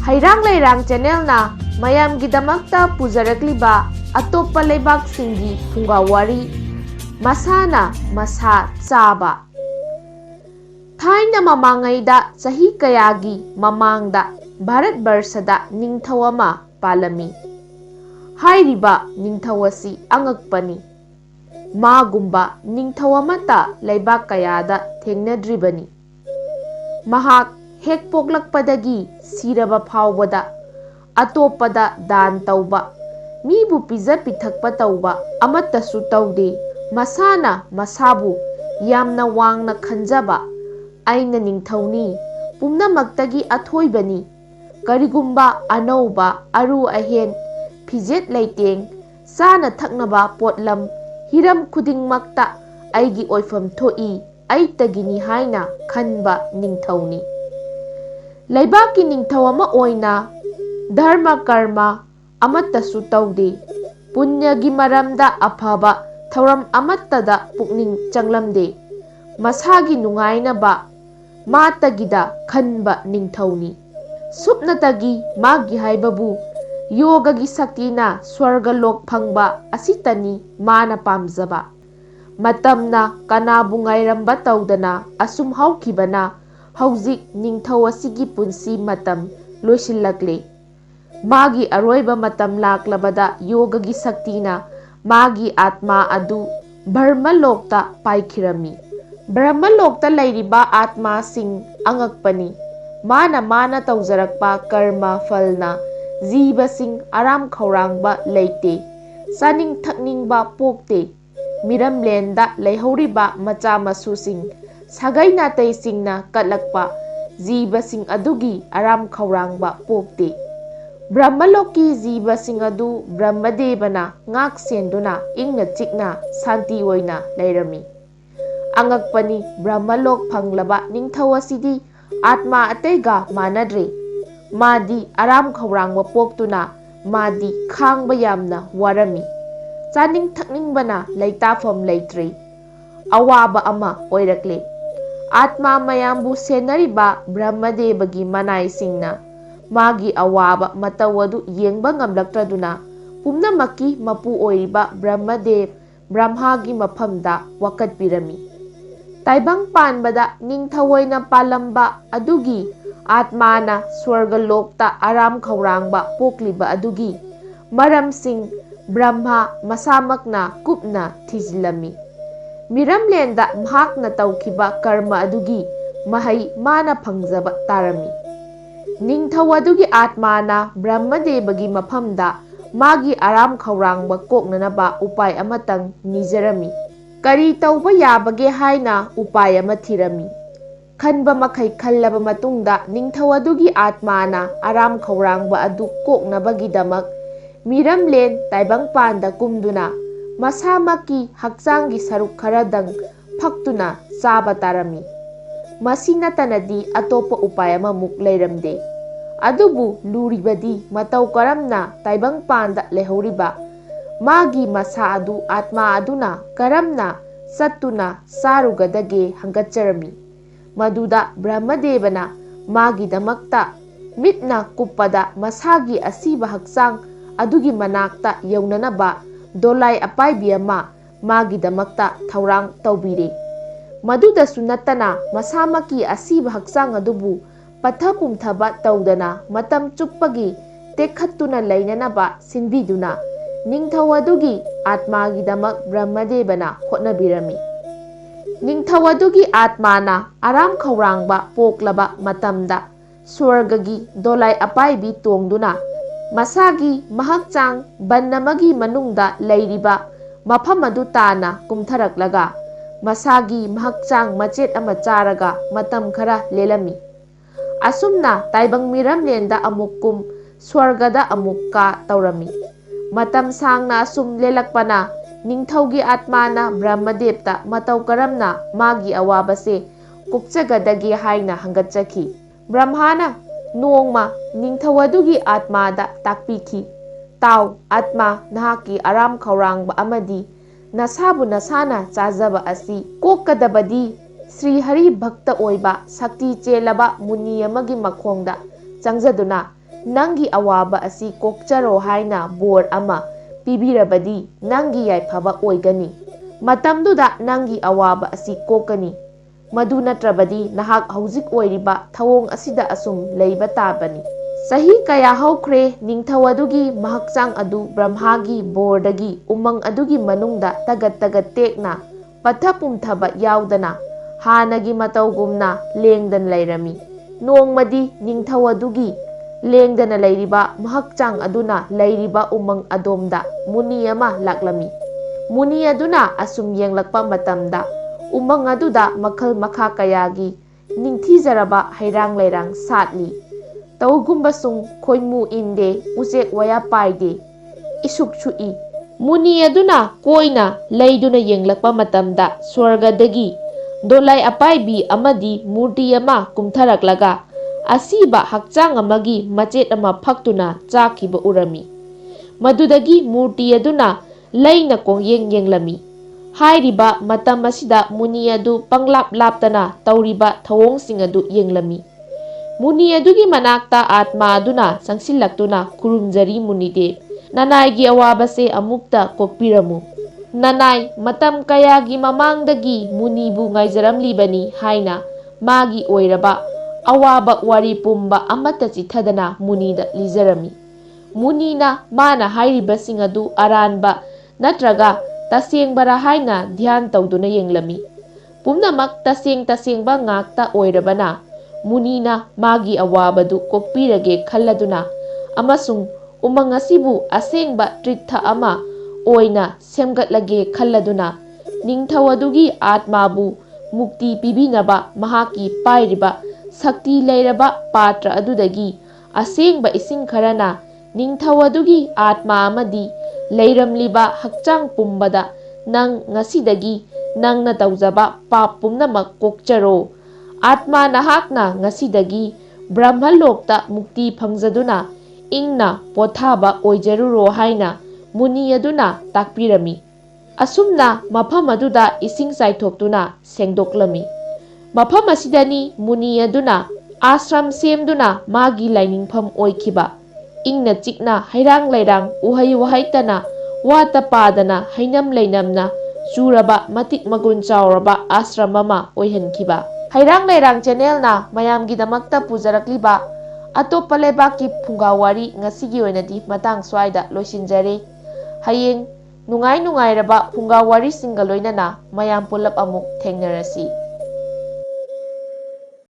Heirang Leirang channel na mayamgidamakta pujarakliba atoppa leibaksingi Phungga Wari Masana Masa Chaba Thaina mamangaida chahi kayagi mamangda Bharat Barsada ningthau ama palami Hairiba ningthau asi angakpani Magumba ningthau amata leibak kayada thengnadribani Mahak hek poklakpadagi siraba phawbada atopada dan tauba mibu pija pithakpa tauba amatasu taude masana masabu yamna wangna khanjaba aina ningthauni pumnamaktagi athoibani karigumba anauba aru ahen fijet leiteng sana thaknaba potlam hiram khudingmakta aigi oifam thoi aitagini haina khanba ningthauni Laibaki ningthau ama oina dharma karma amatasu taude punyagi maramda afaba thauram amattada pukning changlamde masagi nungainaba matagida khanba ningthauni supnatagi magi haibabu yogagi saktina swarga lok phangba asitani mana pamjaba matamna kanabu ngairamba taudana asum haukhibana Hauzik ningthau asigi punsi matam loisilakle magi aroiba matam laklabada yogagi saktina magi atma adu brahmalokta paikhirami brahmalokta lairiba atma sing angakpani mana taujarakpa karma falna jiba sing aram khaurangba leite saning thakningba pokte miramlenda leihoriba macha masu sing Sagai natai singna katlakpa jiba sing adugi aram khaurangba pokte Brahmaloki jiba sing adu Brahmadevana ngak senduna ingna chikna santi oina leirami angakpani Brahmalok phanglaba ningthau asidi atma ataiga manadre madi aram khaurangba poktuna madi khangba yamna warami chaning thakningbana leitafam leitre awaba ama oirakle Atma mayambu senariba Brahmadevagi manai singna magi awaba matawadu yengba ngamlaktraduna pumnamaki mapu oiriba Brahmadev Brahmagi maphamda wakat pirami taibang panbada ningthawoina palamba adugi atmana swarga lokta aram khaurangba pokliba adugi maram sing Brahma masamakna kupna thijilami Miramlenda mahakna taukiba karma adugi mahai mana phangjaba tarami ningthau adugi atmana Brahmadevagi maphamda magi aram khaurangba koknanaba upai amatang nijarami kari tauba yabage haina upai ama thirami khanba makhai khallaba matungda ningthau adugi atmana aram khaurangba adu koknabagi damak miramlen taibang panda kumduna Masamaki haksangi saruk karadang phaktuna chaba tarami masina tanadi atopa upay amamuk leiramde adubu luribadi matau karamna taibang panda lehoriba magi masa adu atma aduna karamna sattuna sarugadage hangatcharami maduda Brahmadevana magi damakta mitna kuppada masagi asiba haksang adugi manakta yaunanaba dolai apaibi ama magi damakta thaurang taubire madudasu natana masamaki asiba haksang adubu pathapum thaba taudana matam chuppagi tekhattuna leinanaba sinbiduna ningthau adugi atmagi damak Brahmadevana hotnabirami ningthau adugi atmana aram khaurangba poklaba matamda swargagi dolai apaibi tongduna Masagi mahakchang bannamagi manungda leiriba mafam adu tana kumtharaklaga masagi mahakchang machet ama charaga matam khara lelami asumna taibang miramlenda amukkum swargada amukka taurami matam sangna asum lelakpana ningthaugi atmana Brahmadevta matau karamna magi awabase kukchagadagi haina hangatchaki Brahmana Nongma ningthau adugi atmada takpiki tau atma nahaki aram khaurangba amadi nasabu nasana chajaba asi kokkadabadi Sri Hari Bhakta oiba sakti chelaba muni amagi makhongda changjaduna nanggi awaba asi kokcharo haina bor ama pibirabadi nanggi yaifaba oigani. Matamduda nanggi awaba asi kokani. Madu natrabadi nahak haujik oiriba thawong asida asum leiba tabani. Sahi kaya haukre ningthau adugi mahakchang adu Brahmagi bordagi umang adugi manungda tagat tekna patha pumthaba yaudana hanagi matawgumna lengdan lairami. Nongmadi ningthau adugi lengdana lairiba mahakchang aduna lairiba umang adomda muni ama laklami. Muni aduna asum yenglakpa matamda umang aduda makhal makha kayagi ningthizaraba Heirang Leirang satli. Tawgumbasung khoimu inde ujek waya paide isuk chui. Muni aduna koina leiduna yenglakpa matamda swargadagi dolai apaibi amadi murti ama kumtharaklaga asiba hakchang amagi machet ama phaktuna chakiba urami. Madudagi murti aduna leina kongyeng yenglami. Hairiba matam asida muni adu panglap laptana tauriba thawongsing adu yenglami. Muni adugi manakta atma aduna sangsillaktuna kurumjari munide. Nanaygi awabase amukta kokpiramu. Nanay matam kayagi mamangdagi munibu ngaijaramlibani haina magi oiraba awaba wari pumba amata chithadana munida lijarami. Munina mana hairibasing adu aranba natraga tasengbara haina dhyan tawduna yenglami. Pumnamak tasengba ngakta oirabana munina magi awabadu kokpirage khalladuna amasung umang asibu asengba tritha ama oina semgatlage khalladuna ningthau adugi atmabu mukti pibinaba mahaki pairiba sakti leiraba patra adudagi asengba ising kharana ningthau adugi atma amadi leiramliba hakchang pumbada nang ngasidagi nangna tawjaba pap pumnamak kokcharo. Atma nahakna ngasidagi Brahmalokta mukti phangjaduna ingna pothaba oijaruro haina muni aduna takpirami. Asumna mafam aduda ising saithokduna sengdoklami. Mafam asidani muni aduna ashram semduna magi lainingpham oikhiba. Ingna chikna Heirang Leirang uhai wahaitana wata padana hainam leinamna churaba matik magun chauraba ashram ama oihankhiba. Heirang Leirang channel na mayamgidamakta pujarakliba atopa lebaki Phungga Wari ngasigi oinadi matang swaida loisinjare. Hayeng nungai nungairaba Phungga Wari singa loinana mayam pulap amuk thengnarasi.